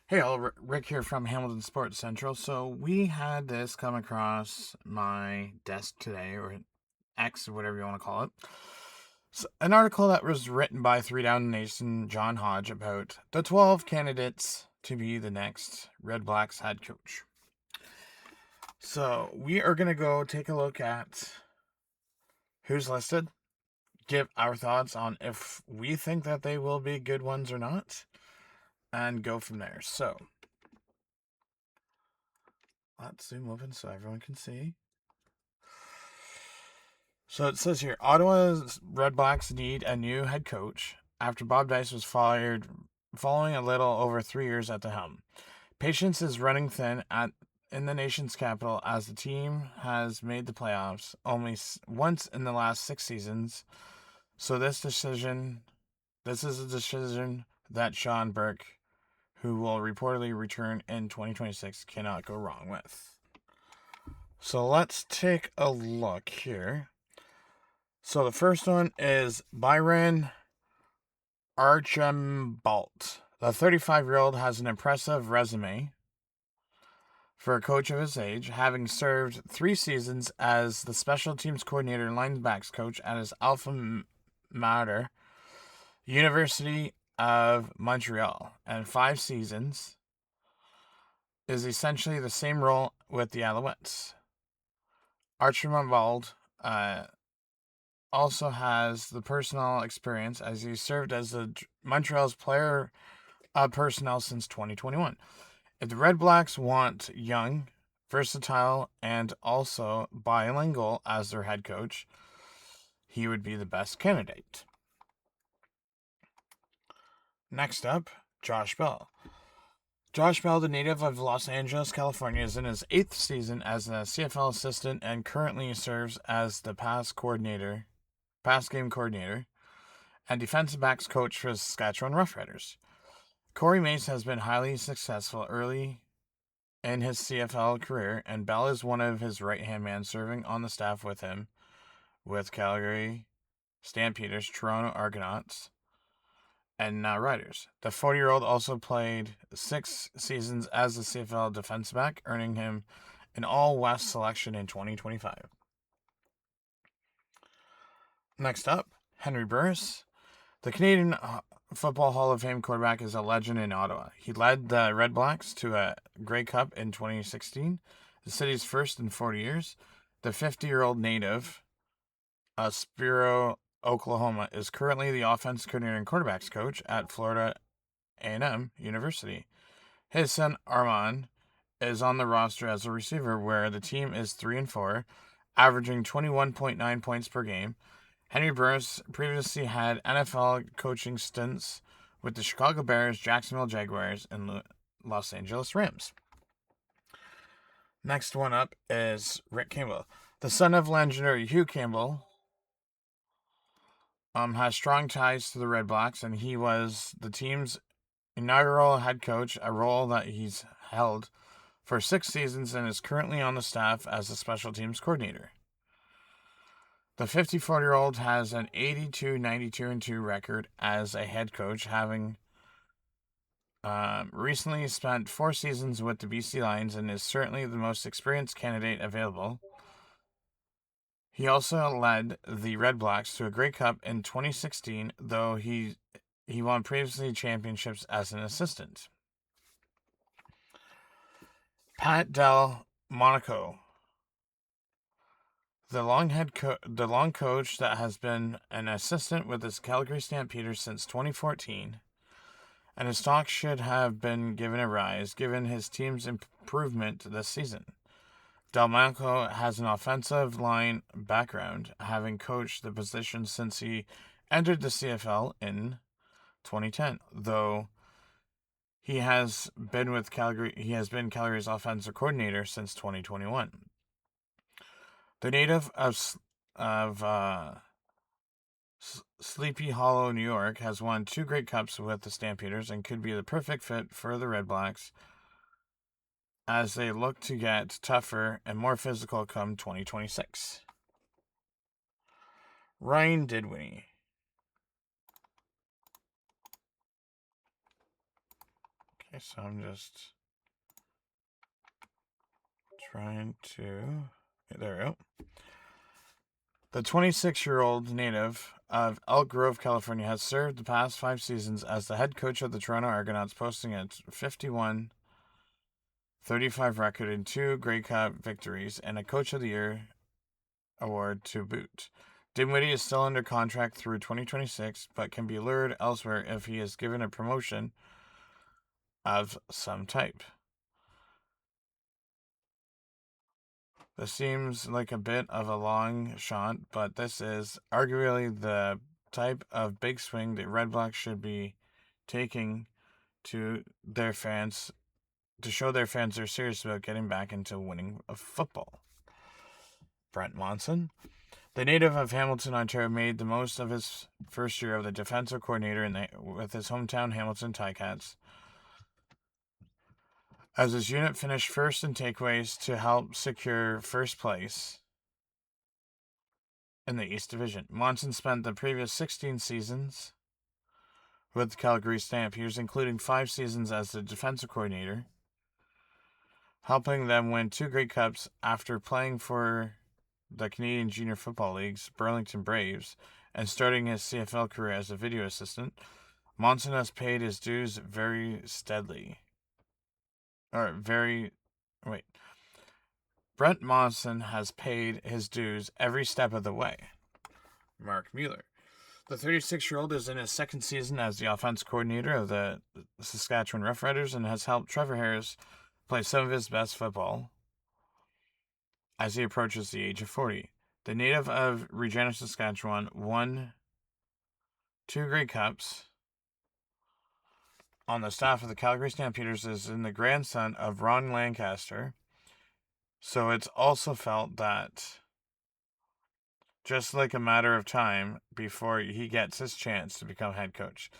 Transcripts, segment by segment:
Hey all, Rick here from Hamilton Sports Central. So we had this come across my desk today, or X, or whatever you want to call it. So, an article that was written by Three Down Nation John Hodge about the 12 candidates to be the next Red Blacks head coach. So we are going to go take a look at who's listed, give our thoughts on if we think that they will be good ones or not, and go from there. So let's zoom open so everyone can see. So it says here, Ottawa's Redblacks need a new head coach after Bob Dice was fired following a little over 3 years at the helm. Patience is running thin in the nation's capital as the team has made the playoffs only once in the last 6 seasons. So this is a decision that Sean Burke, who will reportedly return in 2026, cannot go wrong with. So let's take a look here. So the first one is Byron Archambault. The 35-year-old has an impressive resume for a coach of his age, having served 3 seasons as the special teams coordinator and linebacks coach at his alma mater, University of Montreal, and 5 seasons is essentially the same role with the Alouettes. Archambault also has the personal experience as he served as the Montreal's player personnel since 2021. If the Red Blacks want young, versatile, and also bilingual as their head coach, he would be the best candidate. Next up, Josh Bell. Josh Bell, the native of Los Angeles, California, is in his 8th season as a CFL assistant and currently serves as the pass game coordinator, and defensive backs coach for the Saskatchewan Roughriders. Corey Mace has been highly successful early in his CFL career, and Bell is one of his right-hand man serving on the staff with him with Calgary Stampeders, Toronto Argonauts, and Riders. The 40-year-old also played 6 seasons as a CFL defensive back, earning him an All-West selection in 2025. Next up, Henry Burris. The Canadian Football Hall of Fame quarterback is a legend in Ottawa. He led the Red Blacks to a Grey Cup in 2016, the city's first in 40 years. The 50-year-old native of Spiro, Oklahoma, is currently the offense coordinator and quarterbacks coach at Florida A&M University. His son Armand is on the roster as a receiver, where the team is 3-4, averaging 21.9 points per game. Henry Burris previously had NFL coaching stints with the Chicago Bears, Jacksonville Jaguars, and Los Angeles Rams. Next one up is Rick Campbell. The son of legendary Hugh Campbell has strong ties to the Red Blacks, and he was the team's inaugural head coach, a role that he's held for 6 seasons and is currently on the staff as a special teams coordinator. The 54-year-old has an 82-92-2 record as a head coach, having recently spent 4 seasons with the BC Lions and is certainly the most experienced candidate available. He also led the Red Blacks to a Grey Cup in 2016, though he won previously championships as an assistant. Pat Del Monaco. The long coach that has been an assistant with the Calgary Stampeders since 2014, and his stock should have been given a rise given his team's improvement this season. Delmonico has an offensive line background, having coached the position since he entered the CFL in 2010, though he has been Calgary's offensive coordinator since 2021. The native of Sleepy Hollow, New York, has won 2 Grey Cups with the Stampeders and could be the perfect fit for the Red Blacks as they look to get tougher and more physical come 2026. Ryan Didwinny. Okay, so I'm just trying to... There we go. The 26-year-old native of Elk Grove, California, has served the past 5 seasons as the head coach of the Toronto Argonauts, posting a 51-35 record in 2 Grey Cup victories and a Coach of the Year award to boot. Dinwiddie is still under contract through 2026, but can be lured elsewhere if he is given a promotion of some type. This seems like a bit of a long shot, but this is arguably the type of big swing that Redblacks should be taking to their fans, to show their fans they're serious about getting back into winning of football. Brent Monson. The native of Hamilton, Ontario, made the most of his first year of the defensive coordinator with his hometown Hamilton Ticats, as his unit finished first in takeaways to help secure first place in the East Division. Monson spent the previous 16 seasons with the Calgary Stampeders, including 5 seasons as the defensive coordinator, helping them win 2 Grey Cups after playing for the Canadian Junior Football League's Burlington Braves and starting his CFL career as a video assistant. Monson has paid his dues Brent Monson has paid his dues every step of the way. Mark Mueller. The 36-year-old is in his second season as the offense coordinator of the Saskatchewan Roughriders and has helped Trevor Harris play some of his best football as he approaches the age of 40. The native of Regina, Saskatchewan, won 2 Grey Cups. On the staff of the Calgary Stampeders is the grandson of Ron Lancaster, so it's also felt that just like a matter of time before he gets his chance to become head coach.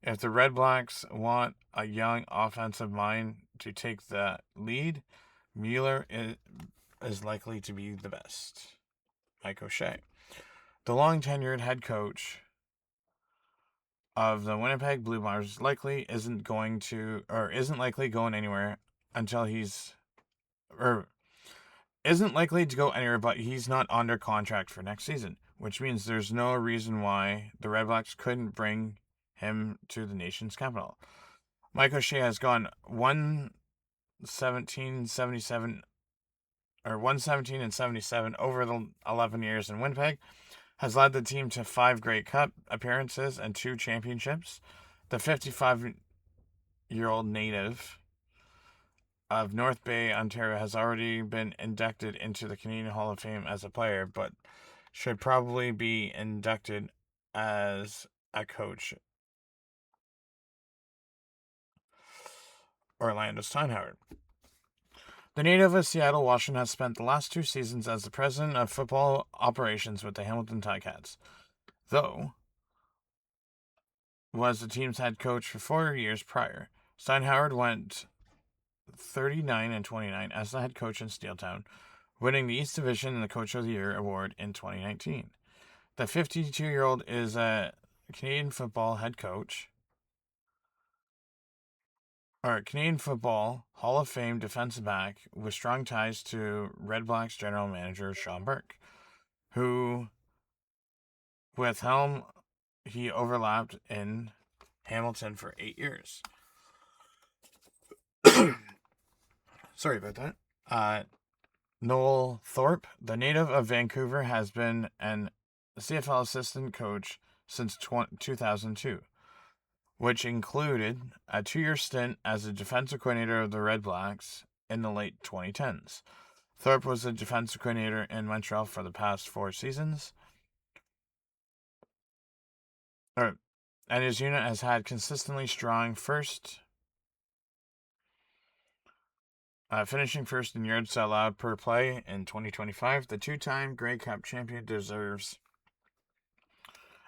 If the Redblacks want a young offensive mind to take the lead, Mueller is likely to be the best. Mike O'Shea. The long-tenured head coach of the Winnipeg Blue Bombers isn't likely going anywhere until isn't likely to go anywhere, but he's not under contract for next season, which means there's no reason why the Redblacks couldn't bring him to the nation's capital. Mike O'Shea has gone 117-77 and 77 over the 11 years in Winnipeg, has led the team to 5 Grey Cup appearances and 2 championships. The 55-year-old native of North Bay, Ontario, has already been inducted into the Canadian Hall of Fame as a player, but should probably be inducted as a coach. Orlando Steinhauer. The native of Seattle, Washington, has spent the last 2 seasons as the president of football operations with the Hamilton Ticats, though was the team's head coach for 4 years prior. Steinhauer went 39-29 as the head coach in Steeltown, winning the East Division and the Coach of the Year award in 2019. The 52-year-old is a Canadian Football Hall of Fame defensive back with strong ties to Redblacks general manager Sean Burke, who, with whom he overlapped in Hamilton for 8 years. Sorry about that. Noel Thorpe, the native of Vancouver, has been an CFL assistant coach since 2002, which included a 2-year stint as a defensive coordinator of the Redblacks in the late 2010s. Thorpe was the defensive coordinator in Montreal for the past 4 seasons, and his unit has had consistently strong finishing first in yards allowed per play in 2025. The 2-time Grey Cup champion deserves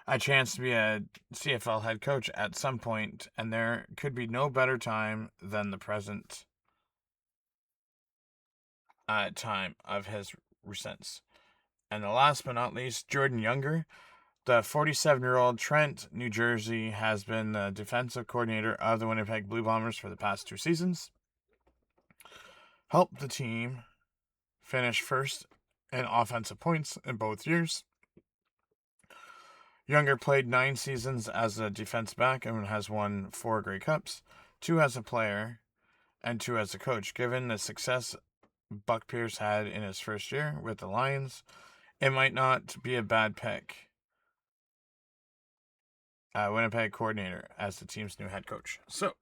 a chance to be a CFL head coach at some point, and there could be no better time than the present time of his recents. And the last but not least, Jordan Younger. The 47-year-old Trent, New Jersey, has been the defensive coordinator of the Winnipeg Blue Bombers for the past 2 seasons. Helped the team finish first in offensive points in both years. Younger played 9 seasons as a defense back and has won 4 Grey Cups, 2 as a player and 2 as a coach. Given the success Buck Pierce had in his first year with the Lions, it might not be a bad pick. Winnipeg coordinator as the team's new head coach. So,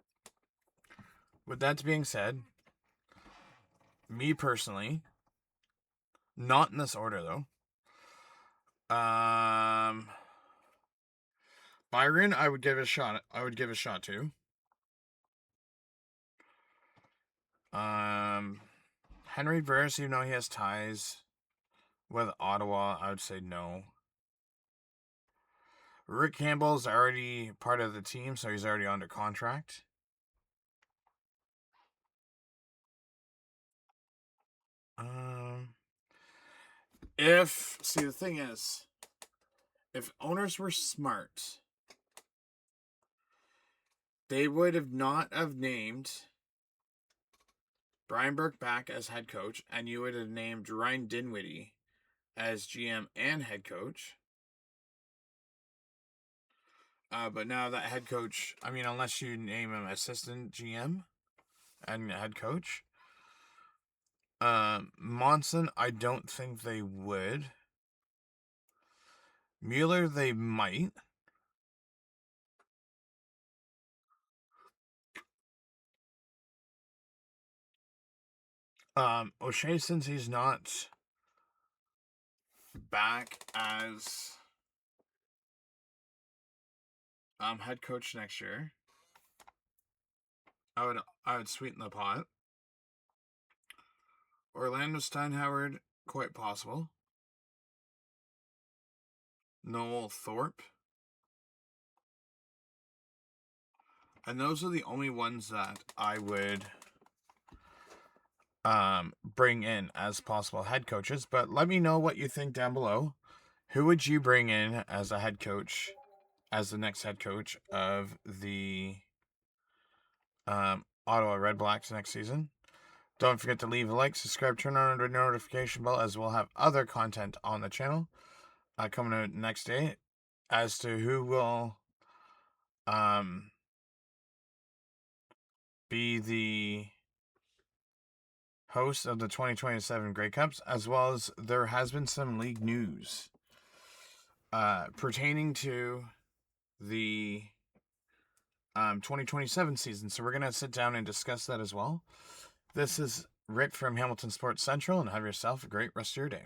with that being said, me personally, not in this order though. Byron, I would give a shot. I would give a shot to. Henry Burris, even though he has ties with Ottawa, I would say no. Rick Campbell's already part of the team, so he's already under contract. The thing is, if owners were smart, they would have not have named Brian Burke back as head coach, and you would have named Ryan Dinwiddie as GM and head coach. But now that head coach, I mean, unless you name him assistant GM and head coach. Monson, I don't think they would. Mueller, they might. O'Shea, since he's not back as head coach next year, I would sweeten the pot. Orlando Steinhauer, quite possible. Noel Thorpe. And those are the only ones that I would bring in as possible head coaches. But let me know what you think down below. Who would you bring in as a head coach, as the next head coach of the Ottawa Redblacks next season? Don't forget to leave a like, subscribe, turn on the notification bell, as we'll have other content on the channel coming out next day as to who will be the host of the 2027 Grey Cups, as well as there has been some league news pertaining to the 2027 season. So we're going to sit down and discuss that as well. This is Rick from Hamilton Sports Central, and have yourself a great rest of your day.